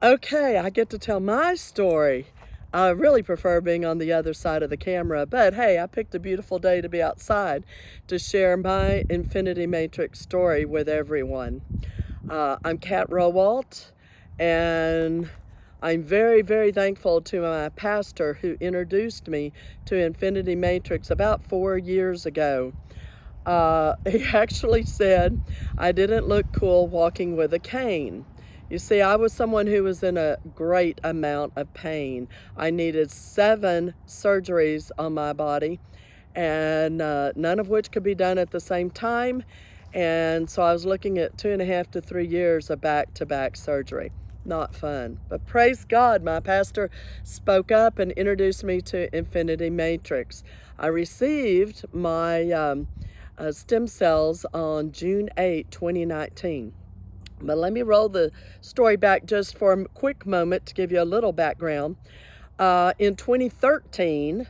Okay, I get to tell my story. I really prefer being on the other side of the camera, but hey, I picked a beautiful day to be outside to share my Infiniti Matrix story with everyone. I'm Kat Rowoldt, and I'm very, very thankful to my pastor who introduced me to Infiniti Matrix about 4 years ago. He actually said I didn't look cool walking with a cane. You see, I was someone who was in a great amount of pain. I needed 7 surgeries on my body, and none of which could be done at the same time. And so I was looking at 2.5 to 3 years of back-to-back surgery. Not fun. But praise God, my pastor spoke up and introduced me to Infiniti Matrix. I received my stem cells on June 8, 2019. But let me roll the story back just for a quick moment to give you a little background. In 2013,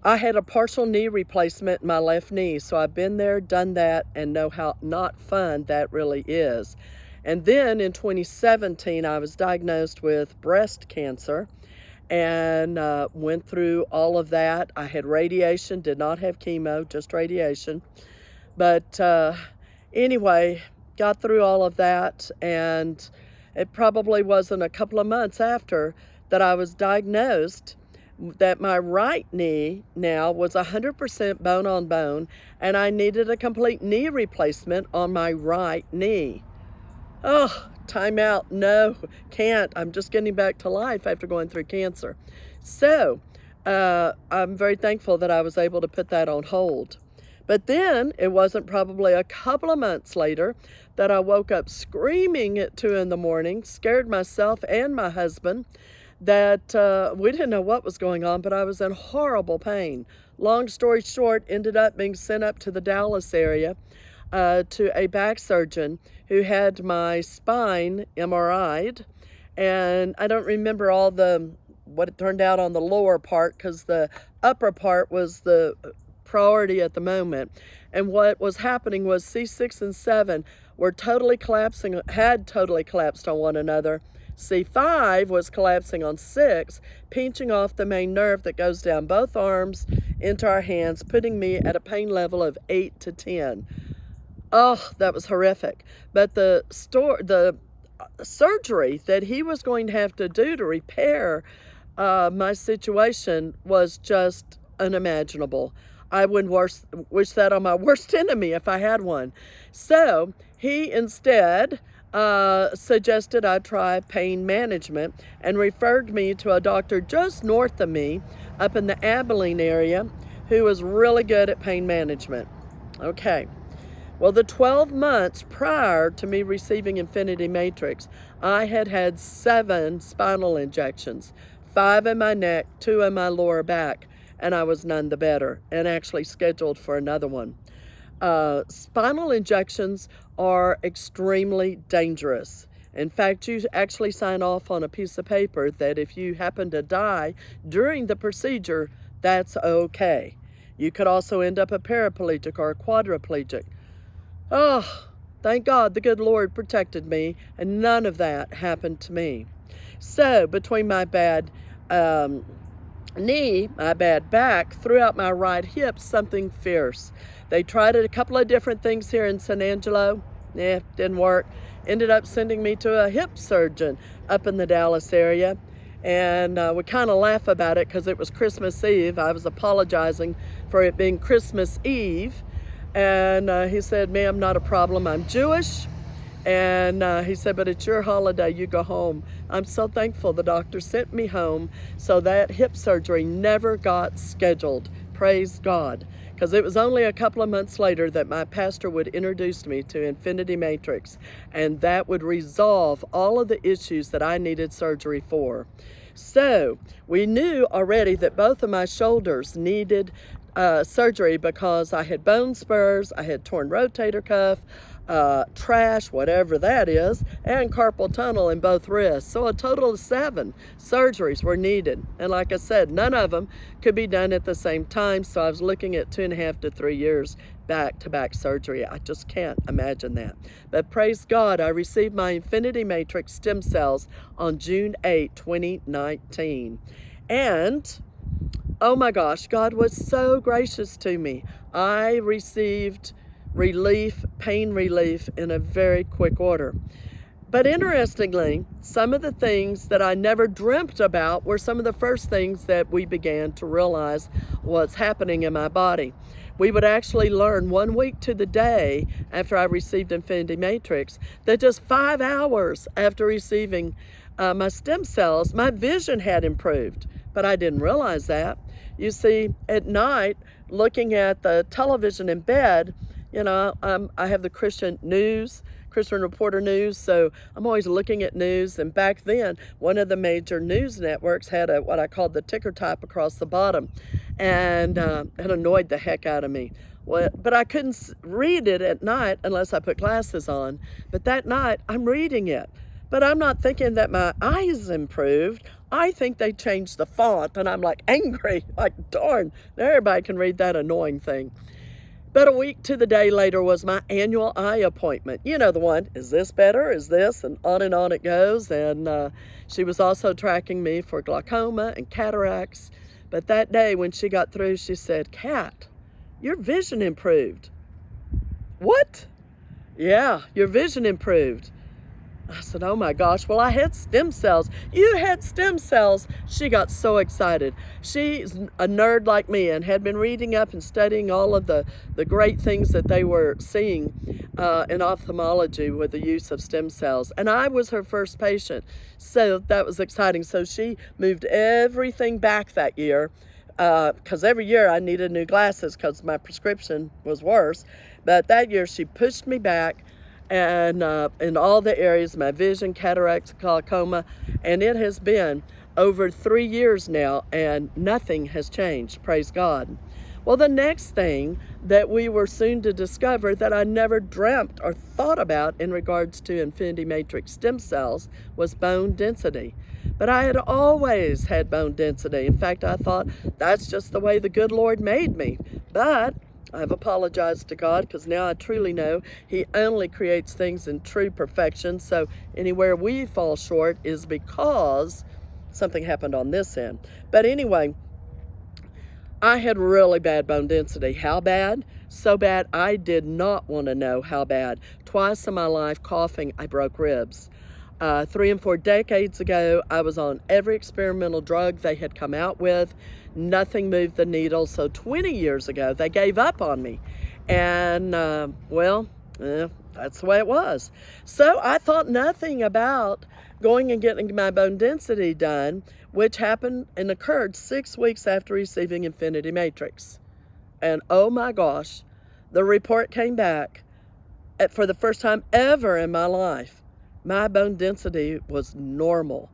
I had a partial knee replacement in my left knee, so I've been there, done that, and know how not fun that really is. And then in 2017, I was diagnosed with breast cancer and went through all of that. I had radiation, did not have chemo, just radiation. But anyway, got through all of that, and it probably wasn't a couple of months after that I was diagnosed that my right knee now was 100% bone on bone, and I needed a complete knee replacement on my right knee. Oh, time out. No, can't. I'm just getting back to life after going through cancer. So I'm very thankful that I was able to put that on hold. But then it wasn't probably a couple of months later that I woke up screaming at 2 in the morning, scared myself and my husband that we didn't know what was going on, but I was in horrible pain. Long story short, ended up being sent up to the Dallas area to a back surgeon who had my spine MRI'd, and I don't remember all what it turned out on the lower part because the upper part was the priority at the moment. And what was happening was C6 and 7 were totally collapsing, had totally collapsed on one another. C5 was collapsing on 6, pinching off the main nerve that goes down both arms into our hands, putting me at a pain level of 8 to 10. Oh, that was horrific. But the surgery that he was going to have to do to repair my situation was just unimaginable. I wouldn't wish that on my worst enemy if I had one. So he instead suggested I try pain management and referred me to a doctor just north of me up in the Abilene area who was really good at pain management. Okay. Well, the 12 months prior to me receiving Infiniti Matrix, I had had 7 spinal injections, 5 in my neck, 2 in my lower back, and I was none the better, and actually scheduled for another one. Spinal injections are extremely dangerous. In fact, you actually sign off on a piece of paper that if you happen to die during the procedure, that's okay. You could also end up a paraplegic or a quadriplegic. Oh, thank God the good Lord protected me, and none of that happened to me. So between my bad knee, my bad back, throughout my right hip, something fierce. They tried a couple of different things here in San Angelo. Didn't work. Ended up sending me to a hip surgeon up in the Dallas area. And we kind of laugh about it because it was Christmas Eve. I was apologizing for it being Christmas Eve. And he said, ma'am, not a problem. I'm Jewish. And he said, but it's your holiday. You go home. I'm so thankful the doctor sent me home so that hip surgery never got scheduled. Praise God. Because it was only a couple of months later that my pastor would introduce me to Infiniti Matrix. And that would resolve all of the issues that I needed surgery for. So we knew already that both of my shoulders needed surgery because I had bone spurs, I had torn rotator cuff, trash, whatever that is, and carpal tunnel in both wrists. So a total of 7 surgeries were needed. And like I said, none of them could be done at the same time. So I was looking at 2.5 to 3 years back-to-back surgery. I just can't imagine that. But praise God, I received my Infiniti Matrix stem cells on June 8, 2019. And oh my gosh, God was so gracious to me. I received pain relief in a very quick order. But interestingly, some of the things that I never dreamt about were some of the first things that we began to realize was happening in my body. We would actually learn 1 week to the day after I received Infiniti Matrix that just 5 hours after receiving my stem cells, my vision had improved. But I didn't realize that. You see, at night, looking at the television in bed, you know, I have the Christian Reporter News, so I'm always looking at news. And back then, one of the major news networks had what I called the ticker type across the bottom, and it annoyed the heck out of me. Well, but I couldn't read it at night unless I put glasses on. But that night, I'm reading it. But I'm not thinking that my eyes improved. I think they changed the font, and I'm like angry, like darn, everybody can read that annoying thing. But a week to the day later was my annual eye appointment. You know the one, is this better, is this, and on it goes. And she was also tracking me for glaucoma and cataracts. But that day when she got through, she said, "Kat, your vision improved." What? Yeah, your vision improved. I said, oh my gosh, well, I had stem cells. You had stem cells. She got so excited. She's a nerd like me and had been reading up and studying all of the great things that they were seeing in ophthalmology with the use of stem cells. And I was her first patient. So that was exciting. So she moved everything back that year because every year I needed new glasses because my prescription was worse. But that year she pushed me back, and in all the areas, my vision, cataracts, glaucoma, and it has been over 3 years now, and nothing has changed, praise God. Well, the next thing that we were soon to discover that I never dreamt or thought about in regards to Infiniti Matrix stem cells was bone density. But I had always had bone density. In fact, I thought that's just the way the good Lord made me. But I've apologized to God because now I truly know He only creates things in true perfection. So anywhere we fall short is because something happened on this end. But anyway, I had really bad bone density. How bad? So bad I did not want to know how bad. Twice in my life, coughing, I broke ribs. 3 and 4 decades ago, I was on every experimental drug they had come out with. Nothing moved the needle. So 20 years ago, they gave up on me. And, that's the way it was. So I thought nothing about going and getting my bone density done, which happened and occurred 6 weeks after receiving Infiniti Matrix. And oh my gosh, the report came back for the first time ever in my life. My bone density was normal.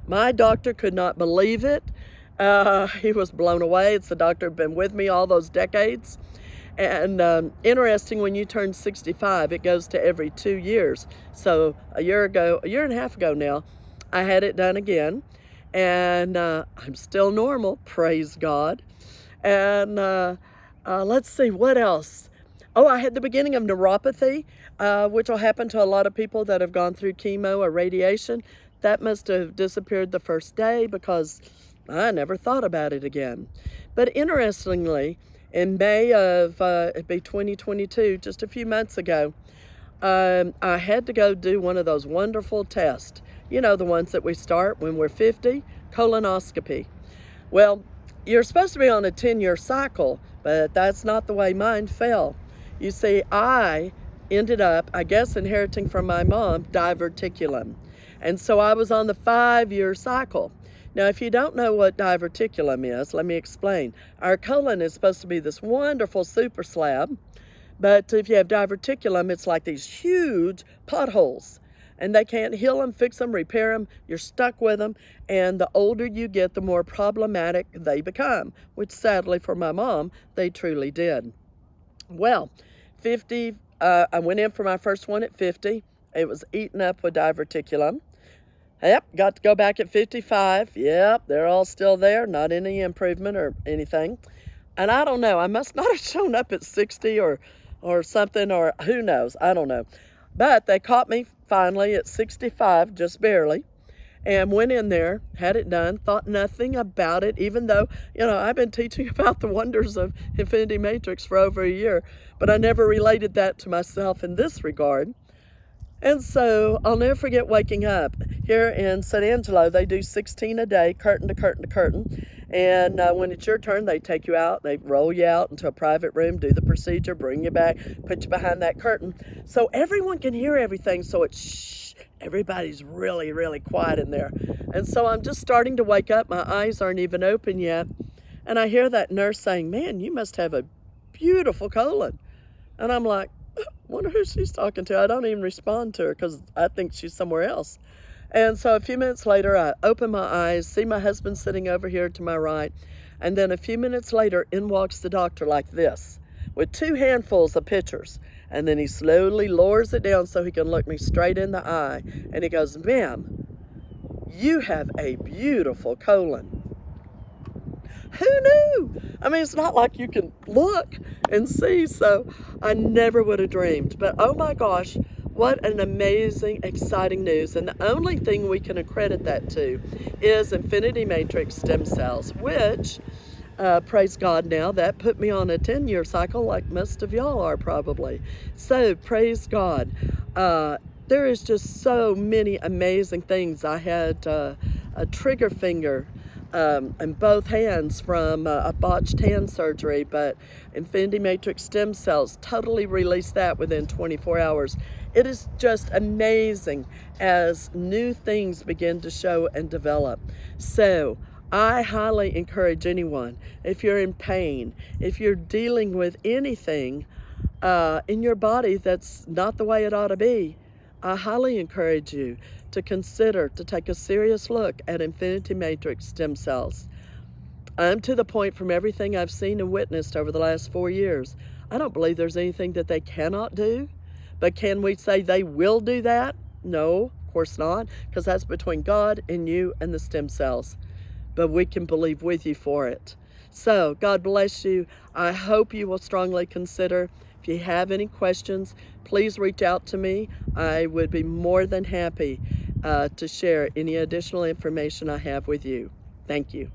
My doctor could not believe it. He was blown away. It's the doctor who'd been with me all those decades. And interesting, when you turn 65, it goes to every 2 years. So a year and a half ago now, I had it done again. And I'm still normal, praise God. And let's see, what else? Oh, I had the beginning of neuropathy, which will happen to a lot of people that have gone through chemo or radiation. That must have disappeared the first day because I never thought about it again. But interestingly, in May of it'd be 2022, just a few months ago, I had to go do one of those wonderful tests. You know, the ones that we start when we're 50, colonoscopy. Well, you're supposed to be on a 10-year cycle, but that's not the way mine fell. You see, I ended up, I guess, inheriting from my mom diverticulum. And so I was on the 5-year cycle. Now, if you don't know what diverticulum is, let me explain. Our colon is supposed to be this wonderful super slab, but if you have diverticulum, it's like these huge potholes. And they can't heal them, fix them, repair them. You're stuck with them. And the older you get, the more problematic they become, which sadly for my mom, they truly did. Well, I went in for my first one at 50. It was eaten up with diverticulum. Yep, got to go back at 55. Yep, they're all still there, not any improvement or anything. And I don't know, I must not have shown up at 60 or something, or who knows, I don't know. But they caught me finally at 65, just barely, and went in there, had it done, thought nothing about it, even though, I've been teaching about the wonders of Infiniti Matrix for over a year, but I never related that to myself in this regard. And so I'll never forget waking up. Here in San Angelo, they do 16 a day, curtain to curtain to curtain. And when it's your turn, they take you out, they roll you out into a private room, do the procedure, bring you back, put you behind that curtain. So everyone can hear everything, so it's shh, everybody's really, really quiet in there. And so I'm just starting to wake up, my eyes aren't even open yet. And I hear that nurse saying, "Man, you must have a beautiful colon." And I'm like, wonder who she's talking to. I don't even respond to her because I think she's somewhere else. And so a few minutes later, I open my eyes, see my husband sitting over here to my right. And then a few minutes later, in walks the doctor like this, with 2 handfuls of pictures. And then he slowly lowers it down so he can look me straight in the eye. And he goes, "Ma'am, you have a beautiful colon." Who knew? I mean, it's not like you can look and see, so I never would have dreamed. But oh my gosh, what an amazing, exciting news. And the only thing we can accredit that to is Infiniti Matrix stem cells, which, praise God now, that put me on a 10-year cycle like most of y'all are probably. So praise God. There is just so many amazing things. I had a trigger finger and both hands from a botched hand surgery, but Infiniti Matrix stem cells totally released that within 24 hours. It is just amazing as new things begin to show and develop. So I highly encourage anyone, if you're in pain, if you're dealing with anything in your body that's not the way it ought to be, I highly encourage you to consider to take a serious look at Infiniti Matrix stem cells. I'm to the point from everything I've seen and witnessed over the last 4 years, I don't believe there's anything that they cannot do. But can we say they will do that? No, of course not, because that's between God and you and the stem cells. But we can believe with you for it. So God bless you. I hope you will strongly consider. If you have any questions, please reach out to me. I would be more than happy to share any additional information I have with you. Thank you.